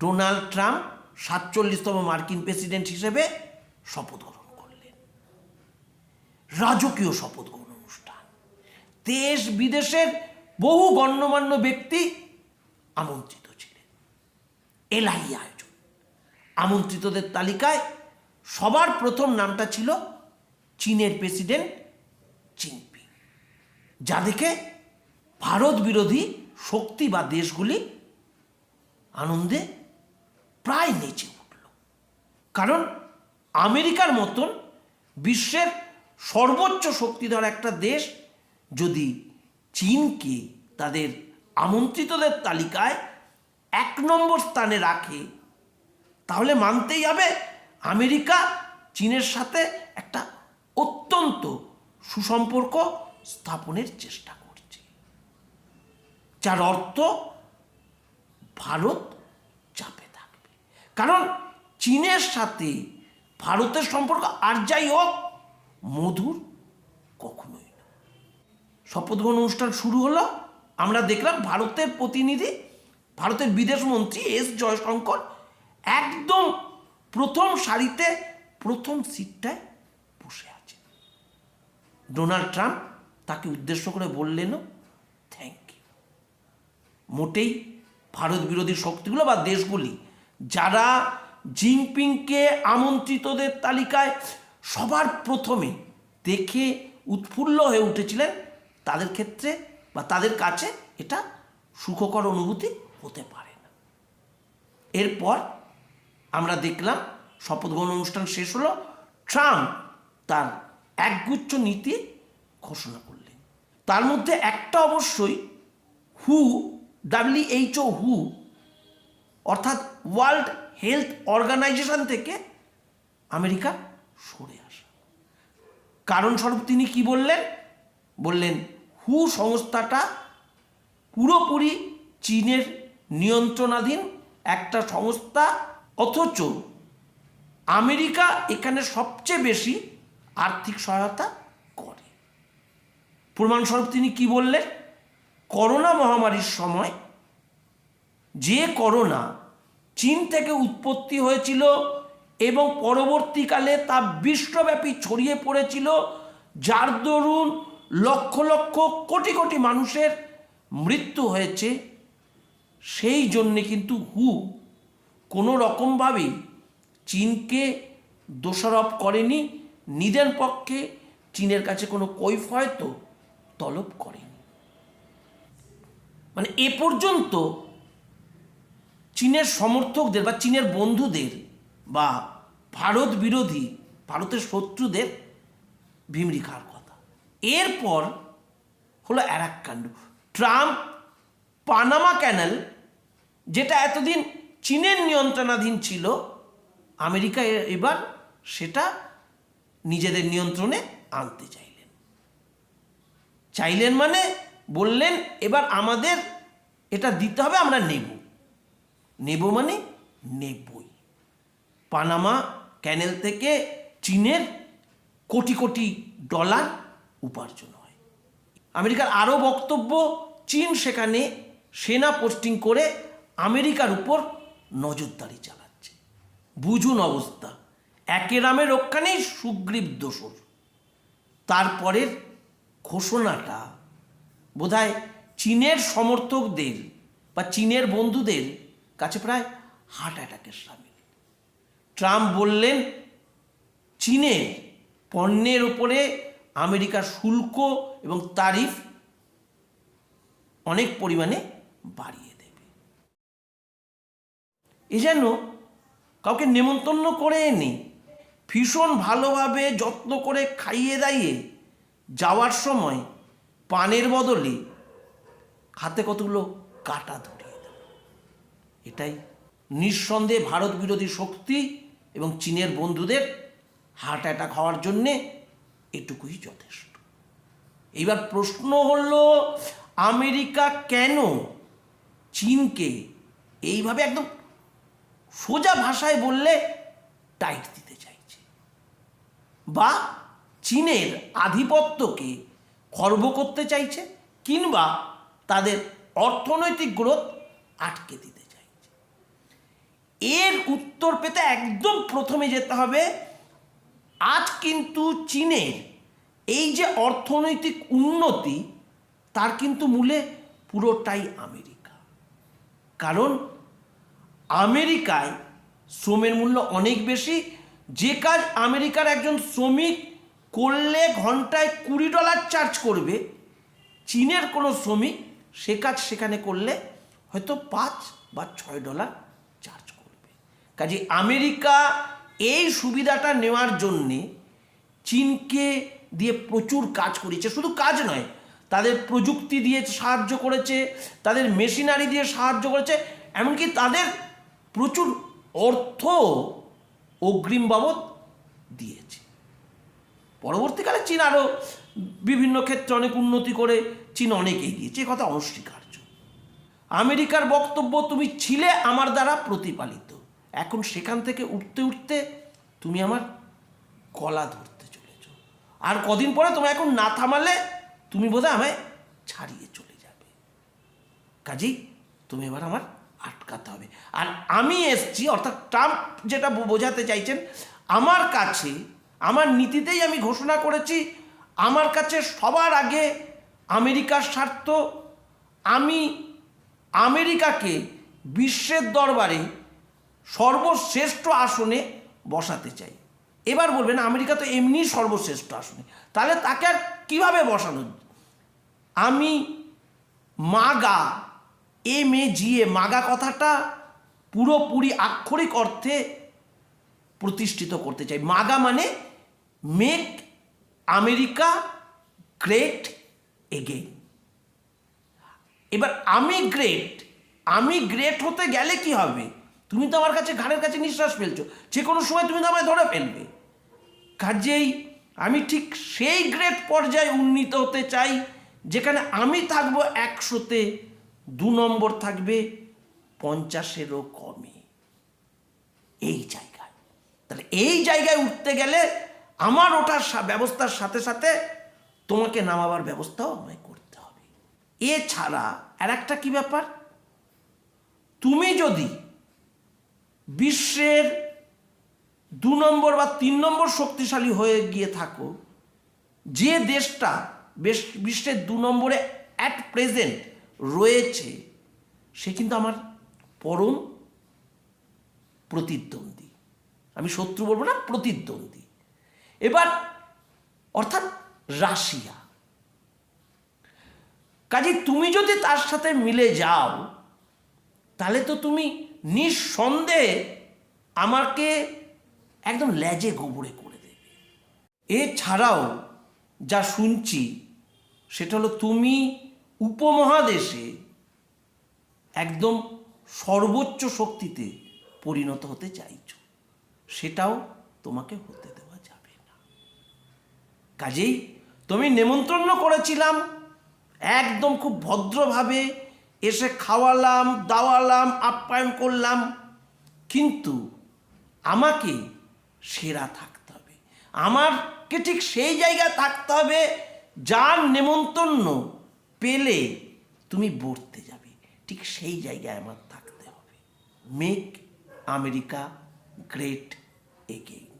Donald Trump 47তম মার্কিন president হিসেবে শপথ গ্রহণ করলেন। রাজকীয় শপথ গ্রহণ অনুষ্ঠান, দেশ বিদেশের বহু গণ্যমান্য ব্যক্তি আমন্ত্রিত ছিলেন। এলাহি আয়োজন। আমন্ত্রিতদের তালিকায় সবার প্রথম নামটা ছিল চীনের প্রেসিডেন্ট জিনপিং, যা দেখে ভারত বিরোধী শক্তি বা দেশগুলি আনন্দে প্রায় নেচে উঠল। কারণ আমেরিকার মতন বিশ্বের সর্বোচ্চ শক্তিধর একটা দেশ যদি চীনকে তাদের আমন্ত্রিতদের তালিকায় 1 নম্বর স্থানে রাখে, তাহলে মানতেই হবে আমেরিকা চীনের সাথে একটা অত্যন্ত সুসম্পর্ক স্থাপনের চেষ্টা করছে, যার অর্থ ভারত চাপে থাকবে। কারণ চীনের সাথে ভারতের সম্পর্ক আর যাই হোক মধুর কখনোই না। শপথ গ্রহণ অনুষ্ঠান শুরু হলো। আমরা দেখলাম ভারতের প্রতিনিধি, ভারতের বিদেশমন্ত্রী এস জয়শঙ্কর একদম প্রথম সারিতে প্রথম সিটটায় বসে আছে। ডোনাল্ড ট্রাম্প তাকে উদ্দেশ্য করে বললেনও থ্যাংক ইউ। মোটেই ভারত বিরোধী শক্তিগুলো বা দেশগুলি যারা জিনপিংকে আমন্ত্রিতদের তালিকায় সবার প্রথমে দেখে উৎফুল্ল হয়ে উঠেছিলেন, তাদের ক্ষেত্রে বা তাদের কাছে এটা সুখকর অনুভূতি হতে পারে না। এরপর আমরা দেখলাম শপথ গ্রহণ অনুষ্ঠান শেষ হলো, ট্রাম্প তার একগুচ্ছ নীতি ঘোষণা করলেন। তার মধ্যে একটা অবশ্যই WHO অর্থাৎ ওয়ার্ল্ড হেলথ অর্গানাইজেশন থেকে আমেরিকা সরে আসা। কারণস্বরূপ তিনি কি বললেন? বললেন WHO সংস্থাটা পুরোপুরি চীনের নিয়ন্ত্রণাধীন একটা সংস্থা, অথচ আমেরিকা এখানে সবচেয়ে বেশি আর্থিক সহায়তা করে। প্রমাণস্বরূপ তিনি কি বললেন? করোনা মহামারীর সময় যে করোনা চীন থেকে উৎপত্তি হয়েছিল এবং পরবর্তীকালে তা বিশ্বব্যাপী ছড়িয়ে পড়েছিল, যার দরুন লক্ষ লক্ষ কোটি কোটি মানুষের মৃত্যু হয়েছে, সেই জন্যে কিন্তু কোনো রকমভাবেই চীনকে দোষারোপ করেনি, নিজের পক্ষে চীনের কাছে কোনো কৈফিয়ত তলব করেনি। মানে এ পর্যন্ত চীনের সমর্থকদের বা চীনের বন্ধুদের বা ভারত বিরোধী, ভারতের শত্রুদের ভিমরি খাওয়ার কথা। এরপর হলো আর এক কাণ্ড। ট্রাম্প পানামা ক্যানাল, যেটা এতদিন চীনের নিয়ন্ত্রণাধীন ছিল, আমেরিকা এবার সেটা নিজেদের নিয়ন্ত্রণে আনতে চাইলেন। মানে বললেন এবার আমাদের এটা দিতে হবে, আমরা নেব মানে নেবই। পানামা ক্যানেল থেকে চীনের কোটি কোটি ডলার উপার্জন হয়। আমেরিকার আরও বক্তব্য, চীন সেখানে সেনা পোস্টিং করে আমেরিকার উপর নজরদারি চালাচ্ছে। বুঝুন অবস্থা, একে রামে রক্ষা নেই, সুগ্রীব দোসর। তারপরের ঘোষণাটা বোধহয় চীনের সমর্থকদের বা চীনের বন্ধুদের কাছে প্রায় হার্ট অ্যাটাকের সামিল। ট্রাম্প বললেন চীনের পণ্যের উপরে আমেরিকার শুল্ক এবং তারিফ অনেক পরিমাণে বাড়িয়ে দেবে। এ যেন কাউকে নেমন্তন্ন করে এনে ভীষণ ভালোভাবে যত্ন করে খাইয়ে দাইয়ে যাওয়ার সময় পানের বদলে হাতে কতগুলো কাটা ধরিয়ে দেয়। এটাই নিঃসন্দেহে ভারত বিরোধী শক্তি এবং চীনের বন্ধুদের হার্ট অ্যাটাক হওয়ার জন্যে এটুকুই যথেষ্ট। এইবার প্রশ্ন হলো, আমেরিকা কেন চীনকে এইভাবে একদম সোজা ভাষায় বললে টাইট দিতে চাইছে, বা চীনের আধিপত্যকে খর্ব করতে চাইছে, কিংবা তাদের অর্থনৈতিক গ্রোথ আটকে দিতে চাইছে? উত্তর পেতে একদম প্রথমে যেতে হবে, আজ কিন্তু চীনের এই যে অর্থনৈতিক উন্নতি তার কিন্তু মূলে পুরোটাই আমেরিকা। কারণ আমেরিকায় শ্রমের মূল্য অনেক বেশি। যে কাজ আমেরিকার একজন শ্রমিক করলে ঘন্টায় $20 চার্জ করবে, চীনের কোনো শ্রমিক সে কাজ সেখানে করলে হয়তো $5 বা $6 চার্জ করবে। কাজে আমেরিকা এই সুবিধাটা নেওয়ার জন্যে চীনকে দিয়ে প্রচুর কাজ করিয়েছে। শুধু কাজ নয়, তাদের প্রযুক্তি দিয়ে সাহায্য করেছে, তাদের মেশিনারি দিয়ে সাহায্য করেছে, এমনকি তাদের প্রচুর অর্থ অগ্রিম বাবদ দিয়েছে। পরবর্তীকালে চীন আরও বিভিন্ন ক্ষেত্রে অনেক উন্নতি করে চীন অনেক এগিয়েছে, এ কথা অনস্বীকার্য। আমেরিকার বক্তব্য, তুমি ছিলে আমার দ্বারা প্রতিপালিত, এখন সেখান থেকে উঠতে উঠতে তুমি আমার গলা ধরতে চলেছ, আর কদিন পরে তোমায় এখন না থামালে তুমি বোধহয় আমায় ছাড়িয়ে চলে যাবে। কাজেই তুমি এবার আমার আটকাতে হবে। আর আমি এসছি, অর্থাৎ ট্রাম্প যেটা বোঝাতে চাইছেন, আমার কাছে, আমার নীতিতেই আমি ঘোষণা করেছি, আমার কাছে সবার আগে আমেরিকার স্বার্থ। আমি আমেরিকাকে বিশ্বের দরবারে সর্বশ্রেষ্ঠ আসনে বসাতে চাই। এবার বলবেন আমেরিকা তো এমনি সর্বশ্রেষ্ঠ আসনে, তাহলে তাকে আর কীভাবে বসানো? আমি মাগা, MAGA, মাগা কথাটা পুরোপুরি আক্ষরিক অর্থে প্রতিষ্ঠিত করতে চাই। মাগা মানে মেক আমেরিকা গ্রেট এগেইন। এবার আমি গ্রেট হতে গেলে কি হবে? তুমি তো আমার কাছে ঘাড়ের কাছে নিঃশ্বাস ফেলছো, যে কোনো সময় তুমি তো আমায় ধরে ফেলবে। কাজেই আমি ঠিক সেই গ্রেট পর্যায়ে উন্নীত হতে চাই যেখানে আমি থাকবো 100-তে 2 নম্বর থাকবে 50-এরও কমে, এই জায়গায়। তাহলে এই জায়গায় উঠতে গেলে আমার ওঠার ব্যবস্থার সাথে সাথে তোমাকে নামাবার ব্যবস্থাও আমায় করতে হবে। এছাড়া আর একটা কি ব্যাপার, তুমি যদি বিশ্বের 2 নম্বর বা 3 নম্বর শক্তিশালী হয়ে গিয়ে থাকো, যে দেশটা বিশ্বের 2 নম্বরে অ্যাট প্রেজেন্ট রয়েছে সে কিন্তু আমার পরম প্রতিদ্বন্দ্বী। আমি শত্রু বলবো না, প্রতিদ্বন্দ্বী। এবার অর্থাৎ রাশিয়া। কাজে তুমি যদি তার সাথে মিলে যাও, তাহলে তো তুমি নিঃসন্দেহে আমাকে একদম লেজে গোবরে করে দেবে। এছাড়াও যা শুনছি সেটা হলো তুমি উপমহাদেশে একদম সর্বোচ্চ শক্তিতে পরিণত হতে চাইছো, সেটাও তোমাকে হতে দেওয়া যাবে না। কাজেই তুমি নেমন্তন্ন করেছিলাম, একদম খুব ভদ্রভাবে এসে খাওয়ালাম, দাওয়ালাম, আপ্যায়ন করলাম, কিন্তু আমাকে সেরা থাকতে হবে। আমাকে ঠিক সেই জায়গায় থাকতে হবে যার নেমন্তন্ন পেলে তুমি বর্তে যাবে, ঠিক সেই জায়গায় আমার থাকতে হবে। Make America great again.